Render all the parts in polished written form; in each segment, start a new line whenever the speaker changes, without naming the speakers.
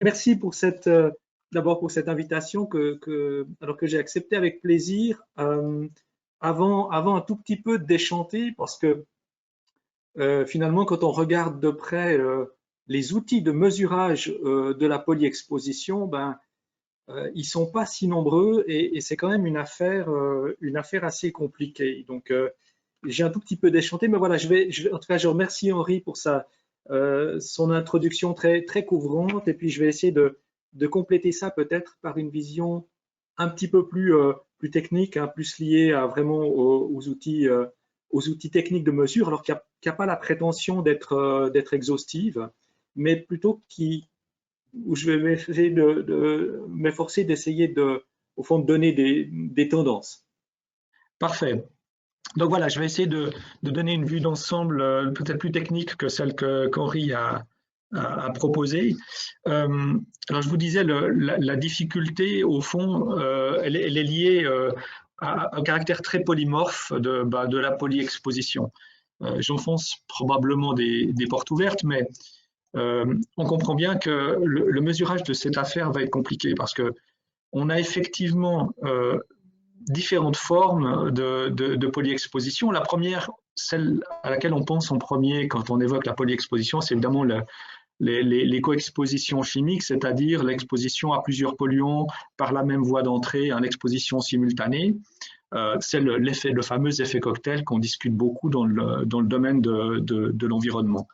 Merci pour d'abord pour cette invitation alors que j'ai accepté avec plaisir. Avant un tout petit peu de déchanter, parce que finalement, quand on regarde de près les outils de mesurage de la polyexposition, ils sont pas si nombreux et c'est quand même une affaire assez compliquée. Donc, j'ai un tout petit peu déchanté, mais voilà, en tout cas, je remercie Henri pour son introduction très couvrante, et puis je vais essayer de compléter ça peut-être par une vision un petit peu plus technique, hein, plus liée vraiment aux outils techniques de mesure, alors qu'il n'y a pas la prétention d'être exhaustive, mais plutôt où je vais m'efforcer d'essayer au fond, de donner des tendances.
Parfait. Donc voilà, je vais essayer de donner une vue d'ensemble peut-être plus technique que celle qu'Henri a proposée. Alors je vous disais, la difficulté, au fond, elle est liée à un caractère très polymorphe de la polyexposition. J'enfonce probablement des portes ouvertes, mais on comprend bien que le mesurage de cette affaire va être compliqué parce que on a effectivement différentes formes de polyexposition. La première, celle à laquelle on pense en premier quand on évoque la polyexposition, c'est évidemment les coexpositions chimiques, c'est-à-dire l'exposition à plusieurs polluants par la même voie d'entrée en exposition simultanée. C'est le fameux effet cocktail qu'on discute beaucoup dans le domaine de l'environnement.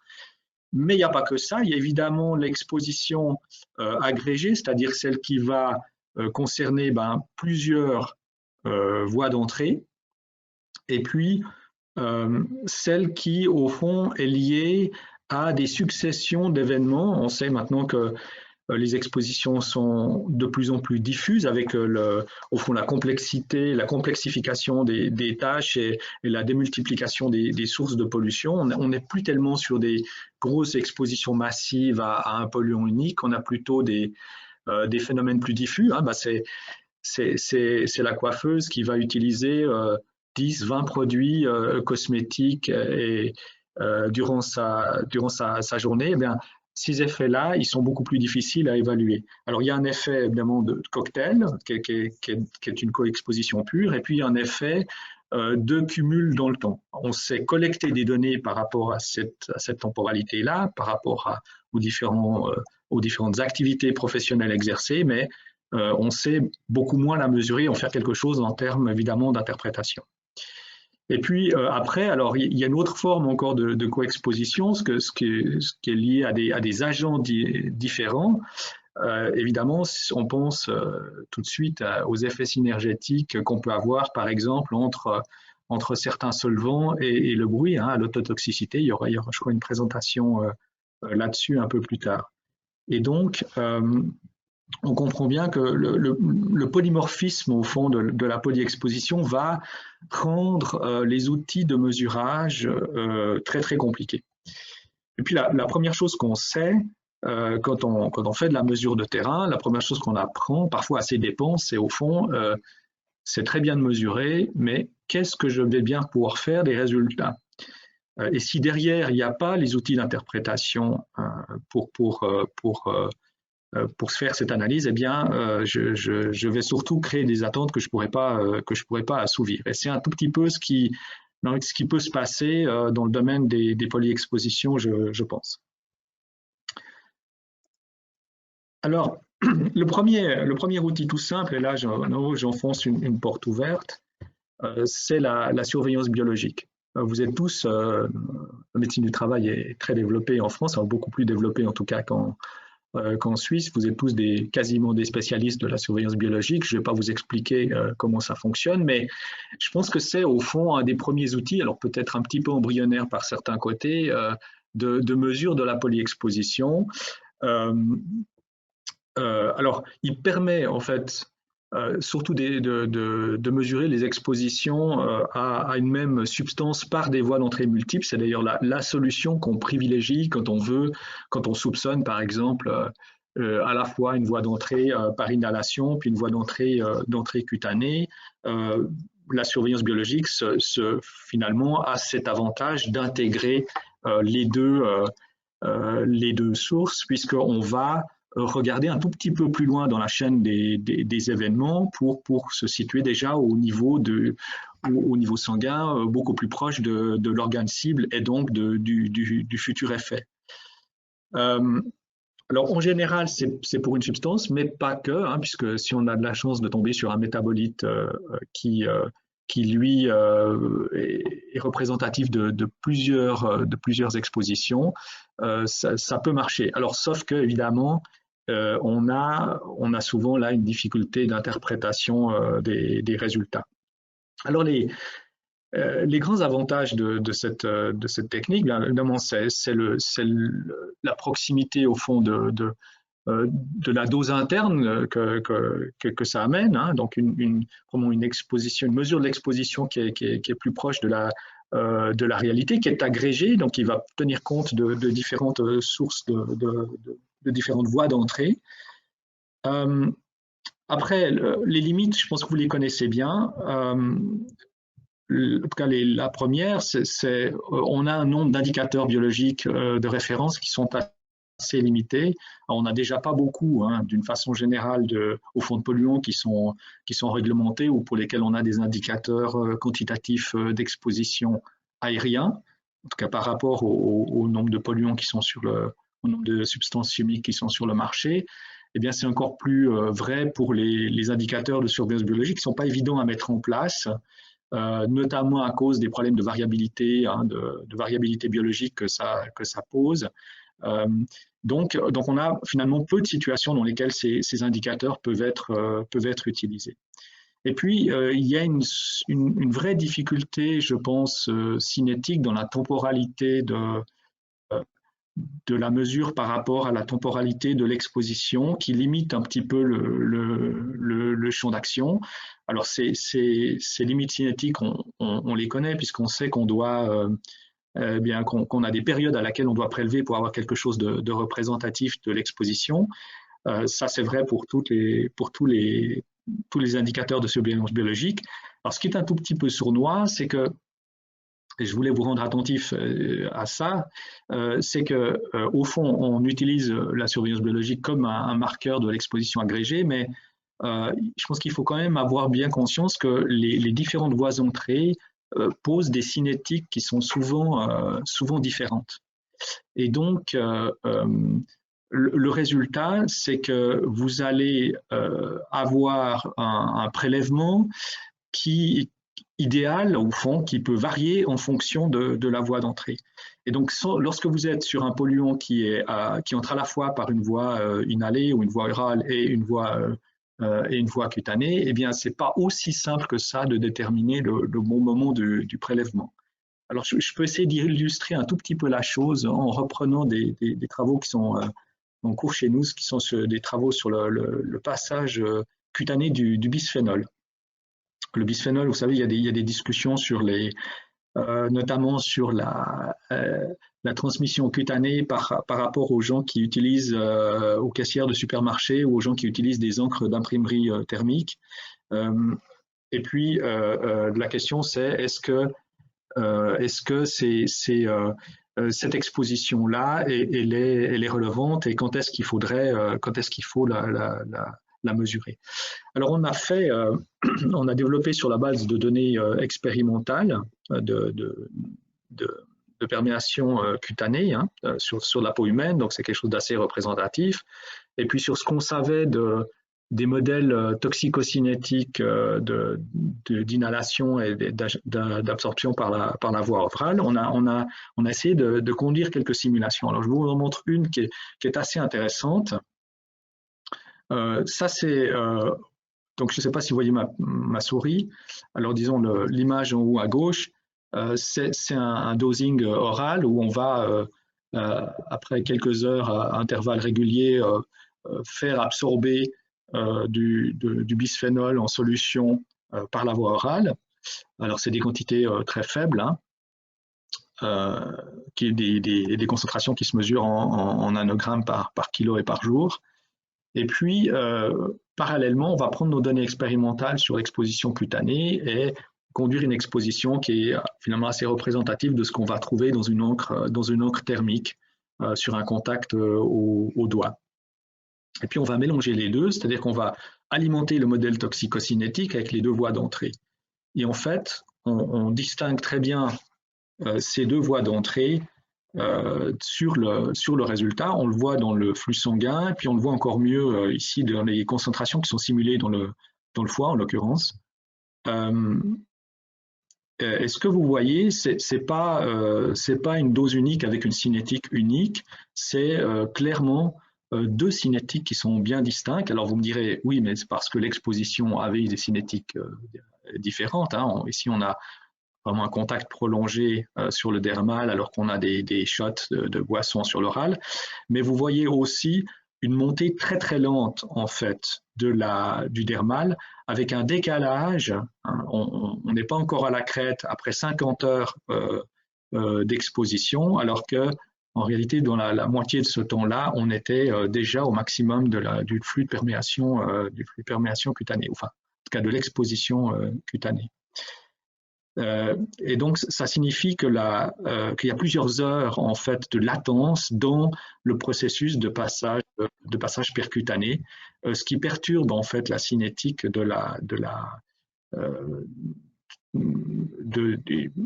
Mais il n'y a pas que ça, il y a évidemment l'exposition agrégée, c'est-à-dire celle qui va concerner plusieurs voie d'entrée, et puis celle qui, au fond, est liée à des successions d'événements. On sait maintenant que les expositions sont de plus en plus diffuses avec, au fond, la complexification des tâches et la démultiplication des sources de pollution. On n'est plus tellement sur des grosses expositions massives à un polluant unique, on a plutôt des phénomènes plus diffus. C'est la coiffeuse qui va utiliser 10, 20 produits cosmétiques durant sa journée. Eh bien, ces effets-là, ils sont beaucoup plus difficiles à évaluer. Alors, il y a un effet évidemment de cocktail, qui est une coexposition pure, et puis il y a un effet de cumul dans le temps. On sait collecter des données par rapport à cette temporalité-là, par rapport aux différentes activités professionnelles exercées, mais on sait beaucoup moins la mesurer, en faire quelque chose en termes évidemment d'interprétation. Et puis après, alors il y a une autre forme encore de coexposition, ce qui est lié à des agents différents. Évidemment, on pense tout de suite aux effets synergétiques qu'on peut avoir, par exemple, entre certains solvants et le bruit, à l'autotoxicité. Il y aura, je crois, une présentation là-dessus un peu plus tard. Et donc, on comprend bien que le polymorphisme, au fond, de la polyexposition va rendre les outils de mesurage très, très compliqués. Et puis, la première chose qu'on sait, quand on fait de la mesure de terrain, la première chose qu'on apprend, parfois à ses dépens, c'est au fond, c'est très bien de mesurer, mais qu'est-ce que je vais bien pouvoir faire des résultats? Et si derrière, il n'y a pas les outils d'interprétation pour se faire cette analyse, eh bien, je vais surtout créer des attentes que je pourrais pas assouvir. Et c'est un tout petit peu ce qui peut se passer dans le domaine des polyexpositions, je pense. Alors, le premier outil tout simple, et là j'enfonce une porte ouverte, c'est la surveillance biologique. Vous êtes tous, la médecine du travail est très développée en France, beaucoup plus développée en tout cas qu'en Suisse. Vous êtes tous quasiment des spécialistes de la surveillance biologique. Je ne vais pas vous expliquer comment ça fonctionne, mais je pense que c'est au fond un des premiers outils, alors peut-être un petit peu embryonnaire par certains côtés, de mesure de la polyexposition. Alors, il permet en fait surtout de mesurer les expositions à une même substance par des voies d'entrée multiples. C'est d'ailleurs la solution qu'on privilégie quand on soupçonne par exemple à la fois une voie d'entrée par inhalation puis une voie d'entrée cutanée. La surveillance biologique finalement a cet avantage d'intégrer les deux sources, puisqu'on va regarder un tout petit peu plus loin dans la chaîne des événements pour se situer déjà au niveau sanguin, beaucoup plus proche de l'organe cible et donc du futur effet. Alors, en général, c'est pour une substance, mais pas que, hein, puisque si on a de la chance de tomber sur un métabolite qui lui, est représentatif de plusieurs expositions, ça peut marcher. Alors, sauf que, évidemment, on a souvent là une difficulté d'interprétation des résultats. Alors, les grands avantages de cette technique, bien évidemment, c'est la proximité au fond de la dose interne que ça amène, hein, donc vraiment une mesure de l'exposition qui est plus proche de la réalité, qui est agrégée, donc qui va tenir compte de différentes sources, de différentes voies d'entrée. Après, les limites, je pense que vous les connaissez bien. En tout cas, la première, on a un nombre d'indicateurs biologiques de référence qui sont assez limités. Alors, on n'a déjà pas beaucoup, hein, d'une façon générale, au fond de polluants qui sont réglementés ou pour lesquels on a des indicateurs quantitatifs d'exposition aérien, en tout cas par rapport au nombre de polluants qui sont au nombre de substances chimiques qui sont sur le marché. Eh bien, c'est encore plus vrai pour les indicateurs de surveillance biologique qui ne sont pas évidents à mettre en place. Notamment à cause des problèmes de variabilité, hein, de variabilité biologique que ça pose. Donc, on a finalement peu de situations dans lesquelles ces indicateurs peuvent être utilisés. Et puis, il y a une vraie difficulté, je pense, cinétique dans la temporalité de la mesure par rapport à la temporalité de l'exposition qui limite un petit peu le champ d'action. Alors, ces limites cinétiques, on les connaît puisqu'on sait qu'on doit, qu'on a des périodes à laquelle on doit prélever pour avoir quelque chose de représentatif de l'exposition. Ça, c'est vrai pour tous les indicateurs de surveillance biologique. Alors, ce qui est un tout petit peu sournois, c'est que et je voulais vous rendre attentif à ça, c'est que au fond, on utilise la surveillance biologique comme un marqueur de l'exposition agrégée, mais je pense qu'il faut quand même avoir bien conscience que les différentes voies d'entrée posent des cinétiques qui sont souvent différentes. Et donc, le résultat, c'est que vous allez avoir un prélèvement idéal, au fond, qui peut varier en fonction de la voie d'entrée. Et donc, lorsque vous êtes sur un polluant qui entre à la fois par une voie inhalée ou une voie orale et une voie cutanée, eh bien, c'est pas aussi simple que ça de déterminer le bon moment du prélèvement. Alors, je peux essayer d'illustrer un tout petit peu la chose en reprenant des travaux qui sont en cours chez nous, qui sont des travaux sur le passage cutané du bisphénol. Le bisphénol, vous savez, il y a des discussions notamment sur la transmission cutanée par rapport aux gens qui utilisent, aux caissières de supermarché ou aux gens qui utilisent des encres d'imprimerie thermique. Et puis, la question c'est, est-ce que cette exposition-là, elle est relevante et quand est-ce qu'il faut la mesurer. Alors on a développé sur la base de données expérimentales de perméation cutanée, hein, sur la peau humaine, donc c'est quelque chose d'assez représentatif. Et puis sur ce qu'on savait des modèles toxicocinétiques d'inhalation et d'absorption par la voie orale, on a essayé de conduire quelques simulations. Alors je vous en montre une qui est assez intéressante. Ça, c'est donc je ne sais pas si vous voyez ma souris. Alors disons l'image en haut à gauche, c'est un dosing oral où on va, après quelques heures à intervalles réguliers, faire absorber du bisphénol en solution par la voie orale. Alors c'est des quantités très faibles, hein, des concentrations qui se mesurent en nanogrammes par kilo et par jour. Et puis, parallèlement, on va prendre nos données expérimentales sur l'exposition cutanée et conduire une exposition qui est finalement assez représentative de ce qu'on va trouver dans une encre thermique sur un contact au doigt. Et puis on va mélanger les deux, c'est-à-dire qu'on va alimenter le modèle toxicocinétique avec les deux voies d'entrée. Et en fait, on distingue très bien ces deux voies d'entrée sur le résultat. On le voit dans le flux sanguin, et puis on le voit encore mieux ici dans les concentrations qui sont simulées dans le foie en l'occurrence. Et ce que vous voyez, c'est pas une dose unique avec une cinétique unique, c'est clairement deux cinétiques qui sont bien distinctes. Alors vous me direz, oui, mais c'est parce que l'exposition avait des cinétiques différentes. Hein. Ici, on a vraiment un contact prolongé sur le dermal, alors qu'on a des shots de boisson sur l'oral. Mais vous voyez aussi une montée très très lente en fait du dermal, avec un décalage. Hein, on n'est pas encore à la crête après 50 heures d'exposition, alors que en réalité, dans la moitié de ce temps-là, on était déjà au maximum du flux de perméation, cutanée, enfin, en tout cas de l'exposition cutanée. Et donc, ça signifie qu'il y a plusieurs heures en fait de latence dans le processus de passage percutané, ce qui perturbe en fait la cinétique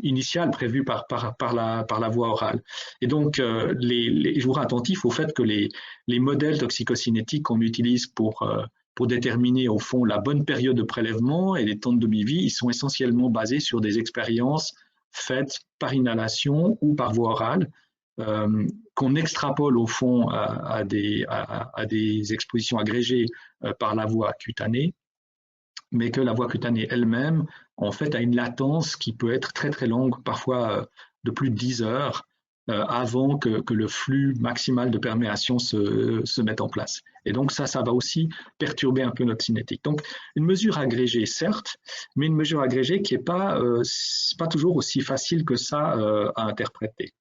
initiale prévue par la voie orale. Et donc, je vous rends attentif au fait que les modèles toxicocinétiques qu'on utilise pour déterminer au fond la bonne période de prélèvement et les temps de demi-vie, ils sont essentiellement basés sur des expériences faites par inhalation ou par voie orale, qu'on extrapole au fond à des expositions agrégées par la voie cutanée, mais que la voie cutanée elle-même, en fait, a une latence qui peut être très très longue, parfois de plus de 10 heures, avant que le flux maximal de perméation se mette en place. Et donc ça va aussi perturber un peu notre cinétique. Donc une mesure agrégée, certes, mais une mesure agrégée qui n'est pas toujours aussi facile que ça à interpréter.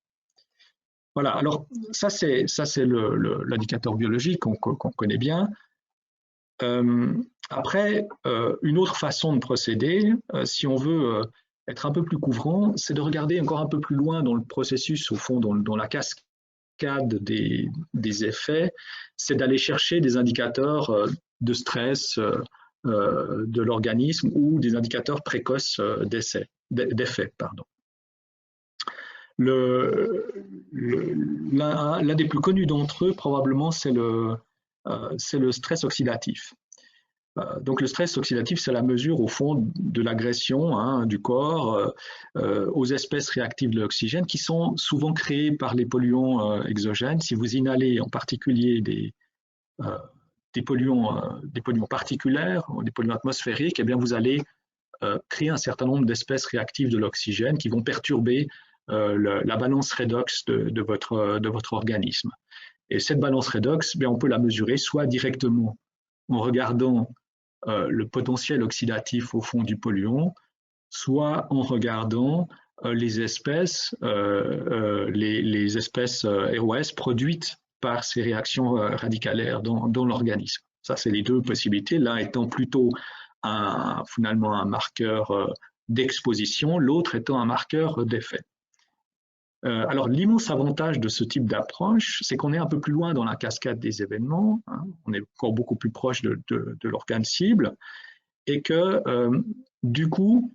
Voilà, alors ça c'est l'indicateur biologique qu'on connaît bien. Après, une autre façon de procéder, si on veut être un peu plus couvrant, c'est de regarder encore un peu plus loin dans le processus, au fond, dans la cascade des effets, c'est d'aller chercher des indicateurs de stress de l'organisme ou des indicateurs précoces d'effet. L'un des plus connus d'entre eux, probablement, c'est le stress oxydatif. Donc le stress oxydatif, c'est la mesure au fond de l'agression du corps aux espèces réactives de l'oxygène qui sont souvent créées par les polluants exogènes. Si vous inhalez en particulier des polluants particulaires, des polluants atmosphériques, eh bien vous allez créer un certain nombre d'espèces réactives de l'oxygène qui vont perturber la balance redox de votre organisme. Et cette balance redox, on peut la mesurer soit directement en regardant le potentiel oxydatif au fond du polluant, soit en regardant les espèces ROS produites par ces réactions radicalaires dans l'organisme. Ça, c'est les deux possibilités, l'un étant plutôt finalement un marqueur d'exposition, l'autre étant un marqueur d'effet. Alors, l'immense avantage de ce type d'approche, c'est qu'on est un peu plus loin dans la cascade des événements, on est encore beaucoup plus proche de l'organe cible, et que, du coup,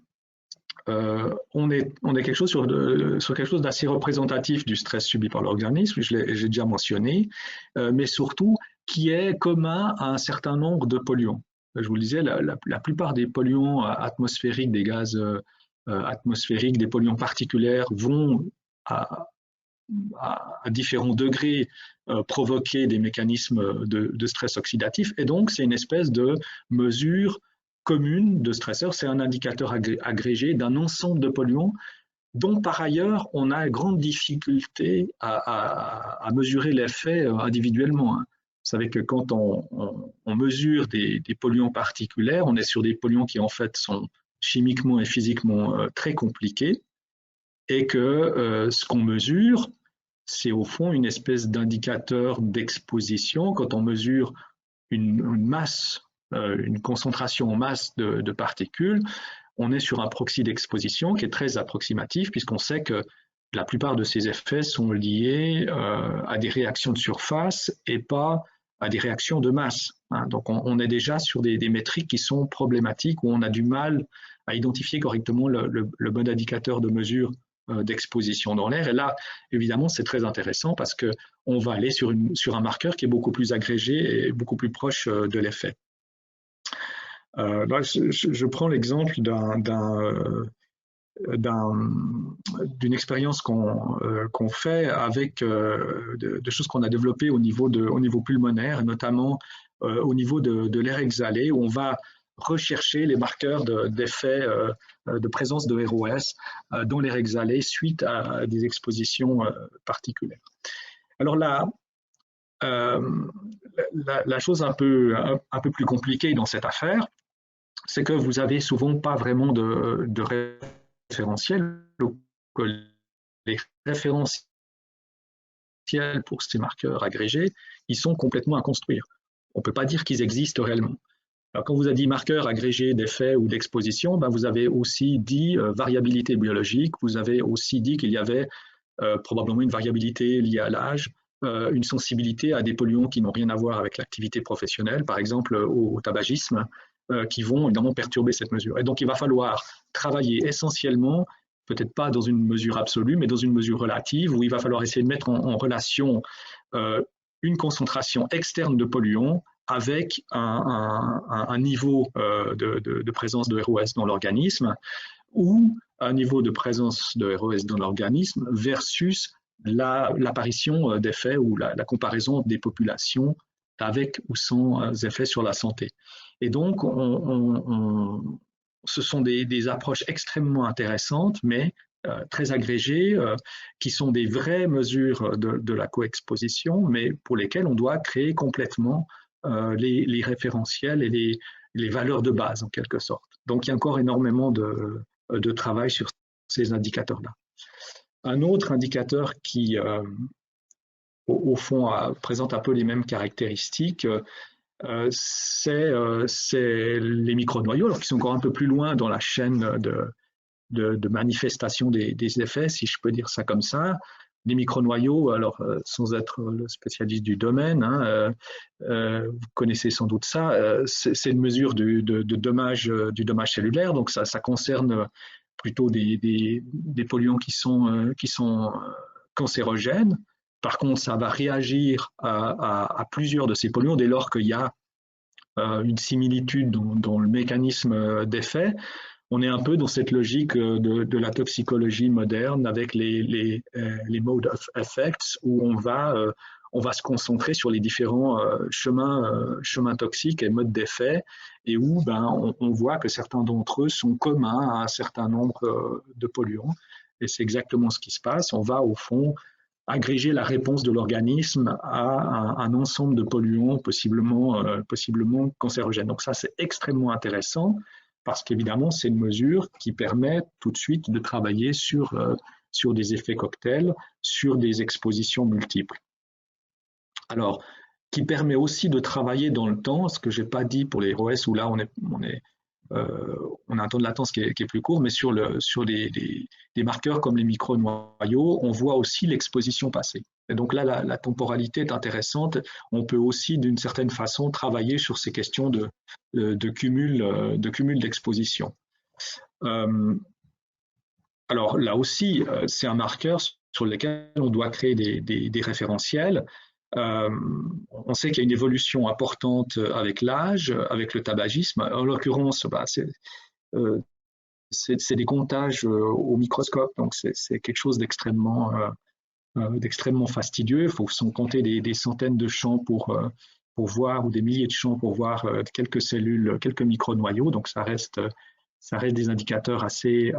on est quelque chose sur quelque chose d'assez représentatif du stress subi par l'organisme, j'ai déjà mentionné, mais surtout qui est commun à un certain nombre de polluants. Je vous le disais, la plupart des polluants atmosphériques, des gaz atmosphériques, des polluants particulaires vont à différents degrés provoquer des mécanismes de stress oxydatif. Et donc, c'est une espèce de mesure commune de stresseurs. C'est un indicateur agrégé d'un ensemble de polluants dont, par ailleurs, on a grande difficulté à mesurer l'effet individuellement. Vous savez que quand on mesure des polluants particuliers, on est sur des polluants qui, en fait, sont chimiquement et physiquement très compliqués, et que ce qu'on mesure, c'est au fond une espèce d'indicateur d'exposition. Quand on mesure une masse, une concentration en masse de particules, on est sur un proxy d'exposition qui est très approximatif, puisqu'on sait que la plupart de ces effets sont liés à des réactions de surface et pas à des réactions de masse. Donc, on est déjà sur des métriques qui sont problématiques, où on a du mal à identifier correctement le bon indicateur de mesure d'exposition dans l'air. Et là, évidemment, c'est très intéressant parce qu'on va aller sur un marqueur qui est beaucoup plus agrégé et beaucoup plus proche de l'effet. Là, je prends l'exemple d'une expérience qu'on fait avec de choses qu'on a développées au niveau pulmonaire, notamment au niveau de l'air exhalé, où on va rechercher les marqueurs d'effet de présence de ROS dans l'air exhalé suite à des expositions particulières. Alors là, la chose un peu plus compliquée dans cette affaire, c'est que vous avez souvent pas vraiment de référentiel, que les référentiels pour ces marqueurs agrégés, ils sont complètement à construire. On ne peut pas dire qu'ils existent réellement. Alors, quand vous avez dit marqueurs agrégés d'effet ou d'exposition, ben vous avez aussi dit variabilité biologique, vous avez aussi dit qu'il y avait probablement une variabilité liée à l'âge, une sensibilité à des polluants qui n'ont rien à voir avec l'activité professionnelle, par exemple au tabagisme, qui vont évidemment perturber cette mesure. Et donc, il va falloir travailler essentiellement, peut-être pas dans une mesure absolue, mais dans une mesure relative, où il va falloir essayer de mettre en relation une concentration externe de polluants avec un niveau de présence de ROS dans l'organisme, ou un niveau de présence de ROS dans l'organisme versus l'apparition d'effets ou la comparaison des populations avec ou sans effets sur la santé. Et donc, ce sont des approches extrêmement intéressantes, mais très agrégées, qui sont des vraies mesures de la coexposition, mais pour lesquelles on doit créer complètement les référentiels et les valeurs de base, en quelque sorte. Donc, il y a encore énormément de travail sur ces indicateurs-là. Un autre indicateur qui, au fond, présente un peu les mêmes caractéristiques, c'est les micronoyaux, alors qui sont encore un peu plus loin dans la chaîne de manifestation des effets, si je peux dire ça comme ça. Les micronoyaux, alors sans être le spécialiste du domaine, vous connaissez sans doute ça, c'est une mesure du dommage cellulaire, donc ça concerne plutôt des polluants qui sont cancérogènes. Par contre, ça va réagir à plusieurs de ces polluants dès lors qu'il y a une similitude dans le mécanisme d'effet. On est un peu dans cette logique de la toxicologie moderne avec les mode of effects, où on va se concentrer sur les différents chemins toxiques et modes d'effet, et où on voit que certains d'entre eux sont communs à un certain nombre de polluants. Et c'est exactement ce qui se passe. On va, au fond, agréger la réponse de l'organisme à un ensemble de polluants possiblement cancérogènes. Donc ça, c'est extrêmement intéressant parce qu'évidemment, c'est une mesure qui permet tout de suite de travailler sur des effets cocktails, sur des expositions multiples. Alors, qui permet aussi de travailler dans le temps, ce que je n'ai pas dit pour les ROS, où là, on a un temps de latence qui est plus court, mais sur des marqueurs comme les micronoyaux, on voit aussi l'exposition passée. Et donc là, la temporalité est intéressante. On peut aussi, d'une certaine façon, travailler sur ces questions de cumul d'exposition. Alors là aussi, c'est un marqueur sur lequel on doit créer des référentiels. On sait qu'il y a une évolution importante avec l'âge, avec le tabagisme. En l'occurrence, c'est des comptages au microscope, donc c'est quelque chose d'extrêmement fastidieux. Il faut sans compter des centaines de champs pour voir, ou des milliers de champs pour voir quelques cellules, quelques micronoyaux, donc ça reste des indicateurs assez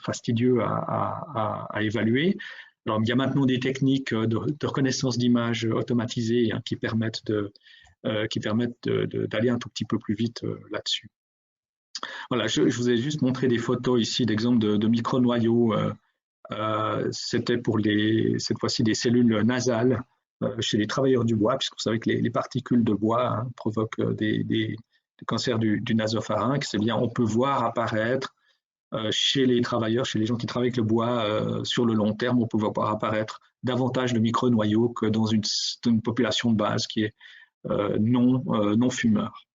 fastidieux à évaluer. Alors, il y a maintenant des techniques de reconnaissance d'images automatisées qui permettent d'aller un tout petit peu plus vite là-dessus. Voilà, je vous ai juste montré des photos ici d'exemples de micronoyaux. C'était pour cette fois-ci des cellules nasales chez les travailleurs du bois, puisque vous savez que les particules de bois provoquent des cancers du nasopharynx. Eh bien, on peut voir apparaître chez les travailleurs, chez les gens qui travaillent avec le bois sur le long terme, on peut voir apparaître davantage de micronoyaux que dans une population de base qui est non fumeurs.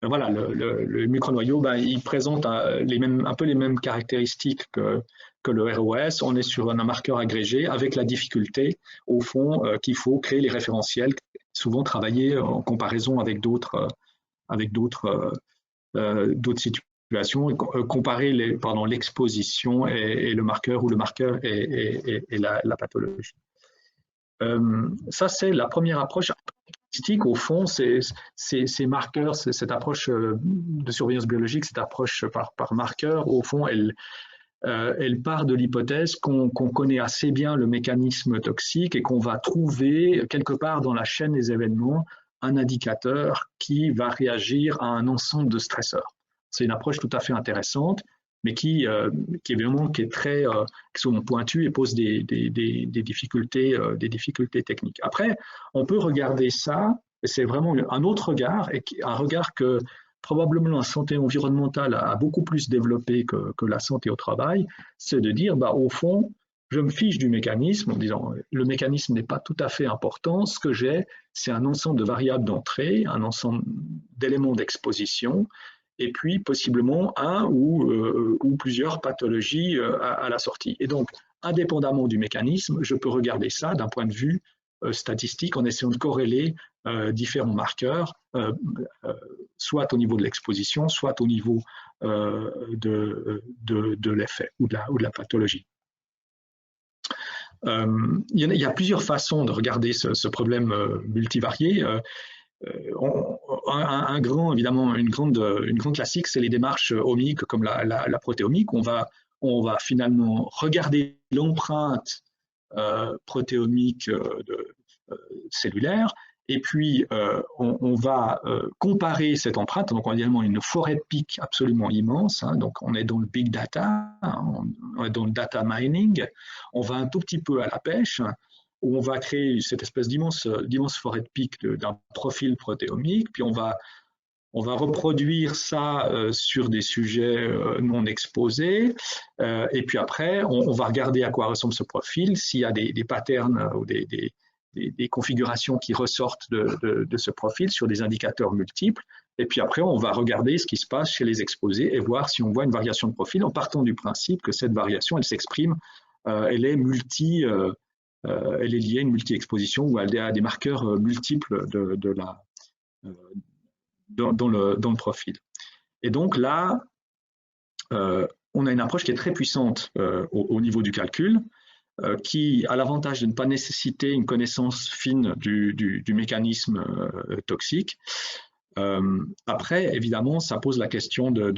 Voilà, le micronoyau, ben, il présente un peu les mêmes caractéristiques que le ROS. On est sur un marqueur agrégé avec la difficulté, au fond, qu'il faut créer les référentiels, souvent travailler en comparaison avec d'autres situations, et comparer l'exposition et le marqueur, ou le marqueur et la pathologie. Ça, c'est la première approche. Au fond, ces marqueurs, cette approche de surveillance biologique, cette approche par marqueur, au fond, elle part de l'hypothèse qu'on connaît assez bien le mécanisme toxique et qu'on va trouver quelque part dans la chaîne des événements un indicateur qui va réagir à un ensemble de stresseurs. C'est une approche tout à fait intéressante, mais qui est très pointue et pose des difficultés techniques. Après, on peut regarder ça, et c'est vraiment un autre regard, et un regard que probablement la santé environnementale a beaucoup plus développé que la santé au travail, c'est de dire, bah, au fond, je me fiche du mécanisme en disant, le mécanisme n'est pas tout à fait important, ce que j'ai, c'est un ensemble de variables d'entrée, un ensemble d'éléments d'exposition, et puis possiblement un ou plusieurs pathologies à la sortie. Et donc, indépendamment du mécanisme, je peux regarder ça d'un point de vue statistique en essayant de corréler différents marqueurs, soit au niveau de l'exposition, soit au niveau de l'effet ou de la pathologie. Il y a plusieurs façons de regarder ce problème multivarié. Évidemment, une grande classique, c'est les démarches omiques comme la protéomique. On va finalement regarder l'empreinte protéomique cellulaire, et puis on va comparer cette empreinte. Donc, on a évidemment une forêt de pics absolument immense, hein, donc on est dans le big data, hein, on est dans le data mining, on va un tout petit peu à la pêche, où on va créer cette espèce d'immense forêt de pics d'un profil protéomique, puis on va reproduire ça sur des sujets non exposés, et puis après, on va regarder à quoi ressemble ce profil, s'il y a des patterns ou des configurations qui ressortent de ce profil sur des indicateurs multiples, et puis après, on va regarder ce qui se passe chez les exposés et voir si on voit une variation de profil en partant du principe que cette variation, elle s'exprime, elle est liée à une multi-exposition ou à des marqueurs multiples dans le profil. Et donc là, on a une approche qui est très puissante au niveau du calcul, qui a l'avantage de ne pas nécessiter une connaissance fine du mécanisme toxique. Après, évidemment, ça pose la question de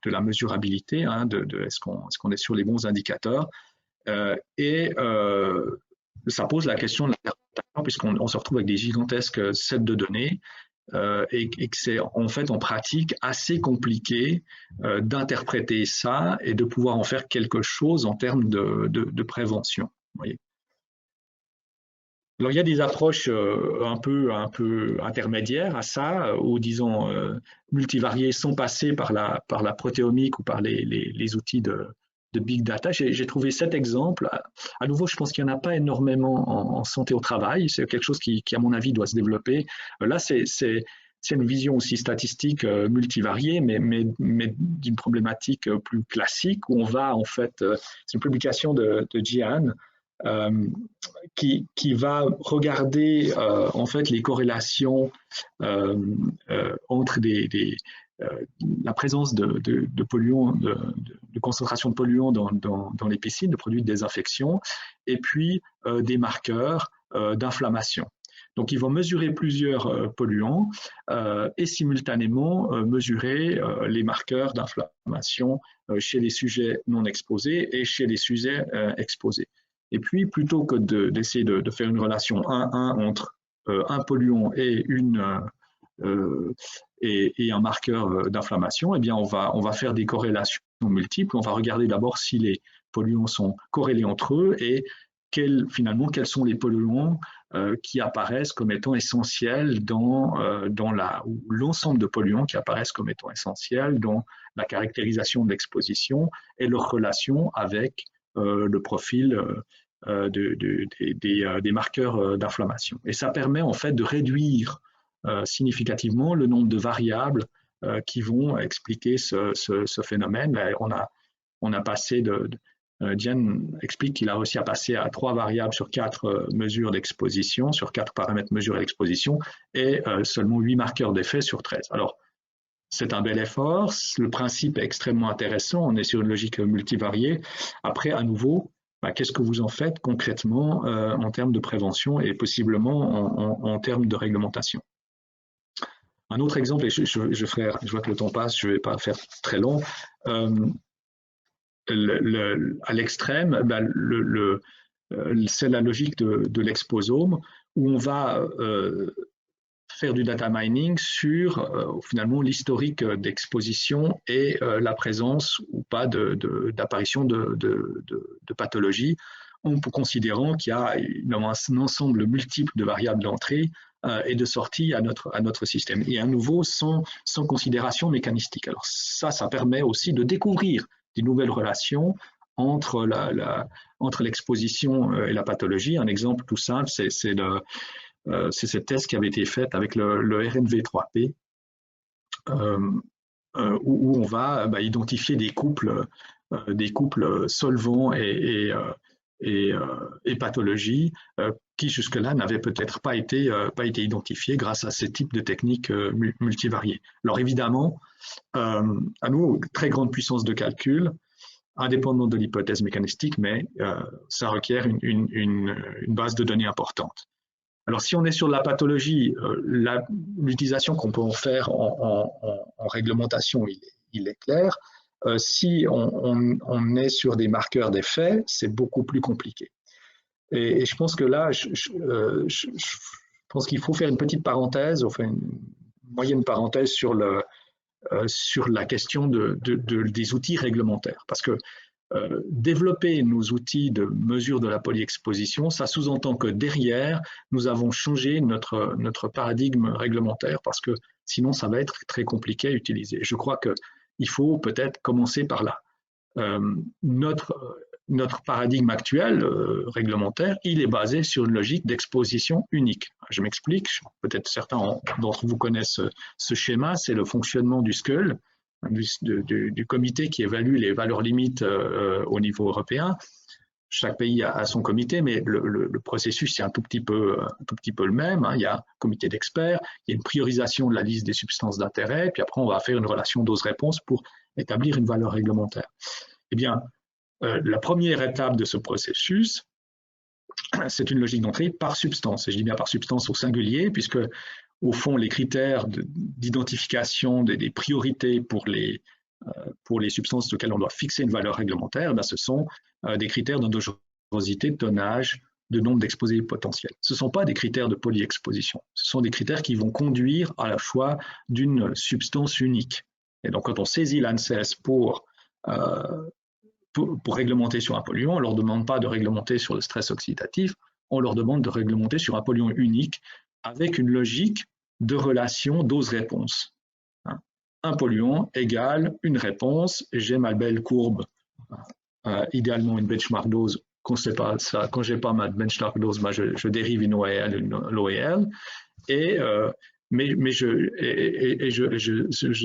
la mesurabilité, hein, est-ce qu'on est sur les bons indicateurs, et ça pose la question de l'interprétation, puisqu'on se retrouve avec des gigantesques sets de données, et que c'est en fait en pratique assez compliqué d'interpréter ça et de pouvoir en faire quelque chose en termes de prévention. Vous voyez. Alors il y a des approches un peu intermédiaires à ça, où disons multivariées sans passer par la protéomique ou par les outils de big data. J'ai trouvé cet exemple. À nouveau, je pense qu'il n'y en a pas énormément en santé au travail. C'est quelque chose qui, à mon avis, doit se développer. Là, c'est une vision aussi statistique multivariée, mais d'une problématique plus classique, où on va, en fait, c'est une publication de Jian, qui va regarder en fait les corrélations entre la présence de polluants, de concentration de polluants dans les piscines, de produits de désinfection, et puis des marqueurs d'inflammation. Donc, ils vont mesurer plusieurs polluants et simultanément mesurer les marqueurs d'inflammation chez les sujets non exposés et chez les sujets exposés. Et puis, plutôt que d'essayer de faire une relation 1-1 entre un polluant et un marqueur d'inflammation, eh bien, on va faire des corrélations multiples. On va regarder d'abord si les polluants sont corrélés entre eux et finalement, quels sont les polluants qui apparaissent comme étant essentiels ou l'ensemble de polluants qui apparaissent comme étant essentiels dans la caractérisation de l'exposition et leur relation avec le profil des marqueurs d'inflammation. Et ça permet en fait de réduire significativement le nombre de variables qui vont expliquer ce phénomène. Là, on a passé Diane explique qu'il a réussi à passer à 3 variables sur 4 mesures d'exposition, sur 4 paramètres mesurés d'exposition, et seulement 8 marqueurs d'effet sur 13. Alors, c'est un bel effort, le principe est extrêmement intéressant, on est sur une logique multivariée. Après, à nouveau, qu'est-ce que vous en faites concrètement en termes de prévention et possiblement en termes de réglementation? Un autre exemple, et je vois que le temps passe, je ne vais pas faire très long. À l'extrême, c'est la logique de l'exposome, où on va faire du data mining sur finalement l'historique d'exposition et la présence ou pas d'apparition de pathologie, en considérant qu'il y a un ensemble multiple de variables d'entrée et de sortie à notre système. Et à nouveau, sans considération mécanistique. Alors ça permet aussi de découvrir des nouvelles relations entre l'exposition et la pathologie. Un exemple tout simple, c'est cette test qui avait été faite avec le RNV3P, où on va identifier des couples solvants et pathologies qui jusque-là n'avaient peut-être pas été identifiées grâce à ces types de techniques multivariées. Alors évidemment, à nous, très grande puissance de calcul, indépendant de l'hypothèse mécanistique, mais ça requiert une base de données importante. Alors, si on est sur la pathologie, l'utilisation qu'on peut en faire en réglementation, il est clair. Si on est sur des marqueurs d'effet, c'est beaucoup plus compliqué. Et je pense que là, je pense qu'il faut faire une petite parenthèse, enfin une moyenne parenthèse sur la question des outils réglementaires. Parce que développer nos outils de mesure de la polyexposition, ça sous-entend que derrière, nous avons changé notre paradigme réglementaire parce que sinon, ça va être très compliqué à utiliser. Je crois qu'il faut peut-être commencer par là. Notre paradigme actuel réglementaire, il est basé sur une logique d'exposition unique. Je m'explique, peut-être certains d'entre vous connaissent ce schéma, c'est le fonctionnement du SCUL, du comité qui évalue les valeurs limites au niveau européen. Chaque pays a son comité, mais le processus est un tout petit peu le même. Il y a un comité d'experts, il y a une priorisation de la liste des substances d'intérêt, puis après on va faire une relation dose-réponse pour établir une valeur réglementaire. Eh bien, la première étape de ce processus, c'est une logique d'entrée par substance. Et je dis bien par substance au singulier, puisque au fond, les critères d'identification des priorités pour les substances auxquelles on doit fixer une valeur réglementaire, ce sont des critères d'endogénosité, de tonnage, de nombre d'exposés potentiels. Ce ne sont pas des critères de polyexposition. Ce sont des critères qui vont conduire à la choix d'une substance unique. Et donc, quand on saisit l'ANSES pour réglementer sur un polluant, on ne leur demande pas de réglementer sur le stress oxydatif, on leur demande de réglementer sur un polluant unique avec une logique de relation dose-réponse. Un polluant égale une réponse, j'ai ma belle courbe, idéalement une benchmark dose. Quand je n'ai pas ma benchmark dose, je dérive une OEL, une l'OEL, mais je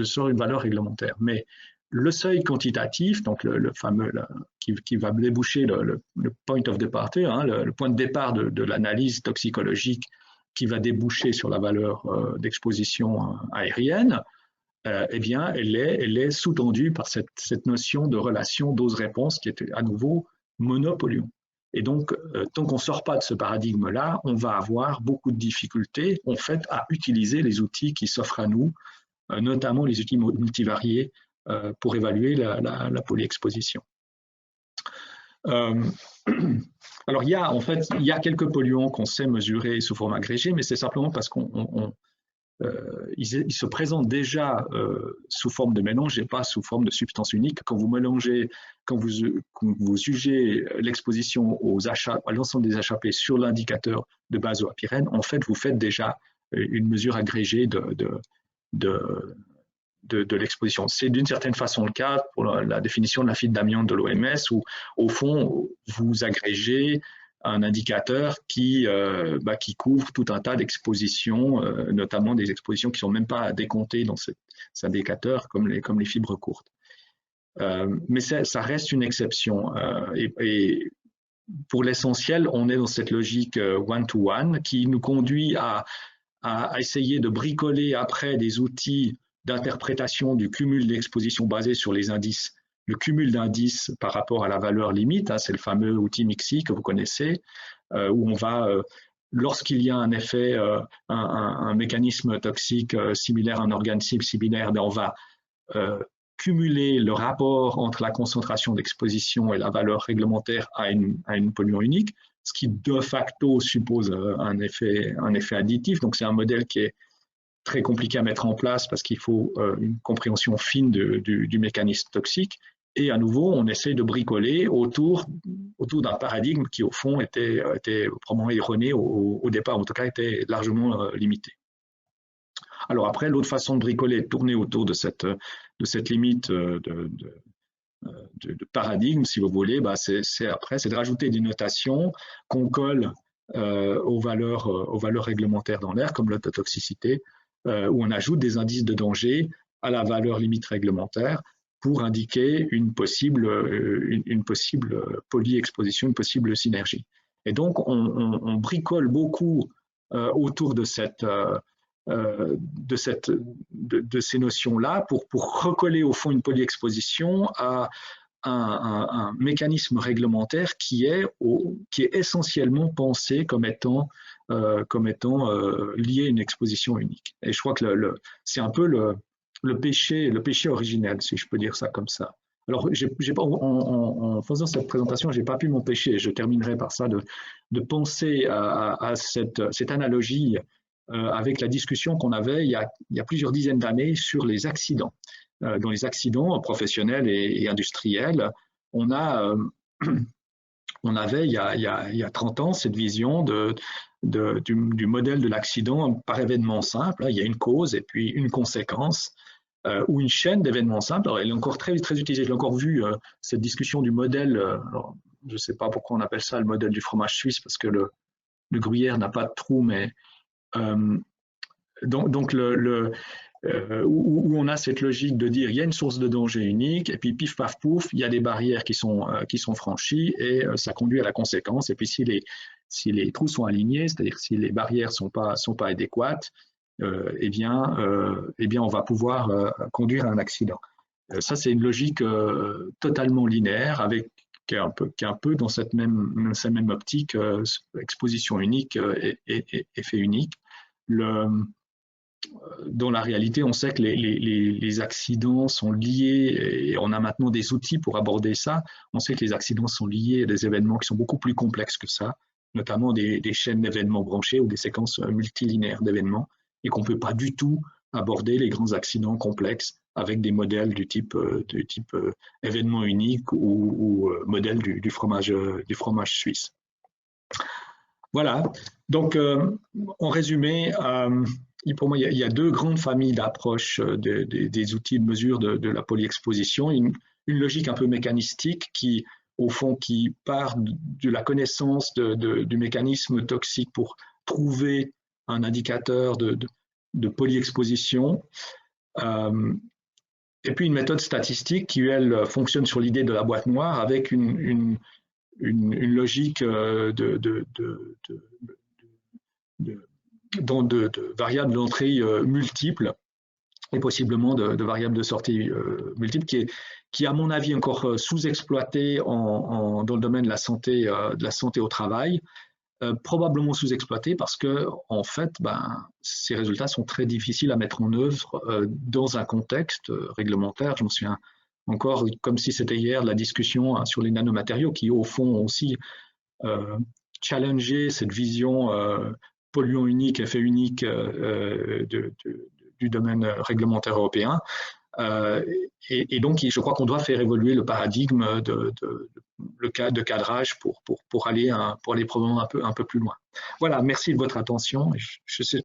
sors une valeur réglementaire. Mais le seuil quantitatif, donc le fameux qui va déboucher le point of departure, le point de départ de l'analyse toxicologique qui va déboucher sur la valeur d'exposition aérienne, eh bien, elle est sous-tendue par cette notion de relation dose-réponse qui est à nouveau monopolluant. Et donc, tant qu'on ne sort pas de ce paradigme-là, on va avoir beaucoup de difficultés en fait à utiliser les outils qui s'offrent à nous, notamment les outils multivariés pour évaluer la polyexposition. Alors, il y a quelques polluants qu'on sait mesurer sous forme agrégée, mais c'est simplement parce qu'ils se présentent déjà sous forme de mélange et pas sous forme de substance unique. Quand vous mélangez, quand vous jugez l'exposition à l'ensemble des HAP sur l'indicateur de basoapyrène, en fait, vous faites déjà une mesure agrégée de l'exposition. C'est d'une certaine façon le cas pour la définition de la fibre d'amiante de l'OMS où, au fond, vous agrégez un indicateur qui couvre tout un tas d'expositions, notamment des expositions qui ne sont même pas décomptées dans cet indicateur, comme les fibres courtes. Mais ça reste une exception. Et pour l'essentiel, on est dans cette logique one-to-one qui nous conduit à essayer de bricoler après des outils d'interprétation du cumul d'expositions basés sur les indices. Le cumul d'indices par rapport à la valeur limite, hein, c'est le fameux outil MIXI que vous connaissez, où on va, lorsqu'il y a un effet, un mécanisme toxique similaire à un organe cible similaire, on va cumuler le rapport entre la concentration d'exposition et la valeur réglementaire à une polluant unique, ce qui de facto suppose un effet additif. Donc c'est un modèle qui est très compliqué à mettre en place parce qu'il faut une compréhension fine du mécanisme toxique. Et à nouveau, on essaie de bricoler autour d'un paradigme qui, au fond, était probablement erroné au départ, en tout cas, était largement limité. Alors après, l'autre façon de bricoler est de tourner autour de cette limite de paradigme, si vous voulez, c'est de rajouter des notations qu'on colle aux valeurs réglementaires dans l'air, comme l'autotoxicité, où on ajoute des indices de danger à la valeur limite réglementaire pour indiquer une possible polyexposition, une possible synergie. Et donc, on bricole beaucoup autour de ces notions-là pour recoller au fond une polyexposition à un mécanisme réglementaire qui est essentiellement pensé comme étant lié à une exposition unique. Et je crois que c'est un peu le péché originel, si je peux dire ça comme ça. Alors, en faisant cette présentation, je n'ai pas pu m'empêcher, je terminerai par ça, de penser à cette analogie avec la discussion qu'on avait il y a plusieurs dizaines d'années sur les accidents. Dans les accidents professionnels et industriels, on avait il y a 30 ans cette vision du modèle de l'accident par événement simple. Il y a une cause et puis une conséquence, ou une chaîne d'événements simples. Alors, elle est encore très, très utilisée. J'ai encore vu cette discussion du modèle, alors, je ne sais pas pourquoi on appelle ça le modèle du fromage suisse, parce que le gruyère n'a pas de trou, mais donc où on a cette logique de dire il y a une source de danger unique, et puis pif paf pouf, il y a des barrières qui sont franchies, et ça conduit à la conséquence. Et puis si les trous sont alignés, c'est-à-dire si les barrières sont pas adéquates, eh bien on va pouvoir conduire à un accident. Ça, c'est une logique totalement linéaire, qui est un peu dans cette même optique, exposition unique et effet unique. Dans la réalité, on sait que les accidents sont liés, et on a maintenant des outils pour aborder ça. On sait que les accidents sont liés à des événements qui sont beaucoup plus complexes que ça, notamment des chaînes d'événements branchés ou des séquences multilinéaires d'événements, et qu'on ne peut pas du tout aborder les grands accidents complexes avec des modèles du type événement unique ou modèle du fromage suisse. Voilà. Donc, en résumé, pour moi, il y a deux grandes familles d'approches des outils de mesure de la polyexposition. Une logique un peu mécanistique qui, au fond, qui part de la connaissance du mécanisme toxique pour trouver un indicateur de polyexposition. Et puis une méthode statistique qui, elle, fonctionne sur l'idée de la boîte noire avec une logique de variables d'entrée multiples et possiblement de variables de sortie multiples qui, à mon avis, encore sous-exploitée dans le domaine de la santé au travail, probablement sous-exploitée parce que, en fait, ces résultats sont très difficiles à mettre en œuvre dans un contexte réglementaire. Je me souviens encore, comme si c'était hier, la discussion sur les nanomatériaux qui, au fond, ont aussi challengé cette vision polluant unique, effet unique du domaine réglementaire européen. Et donc, je crois qu'on doit faire évoluer le paradigme de cadrage pour aller probablement un peu plus loin. Voilà, merci de votre attention. Je sais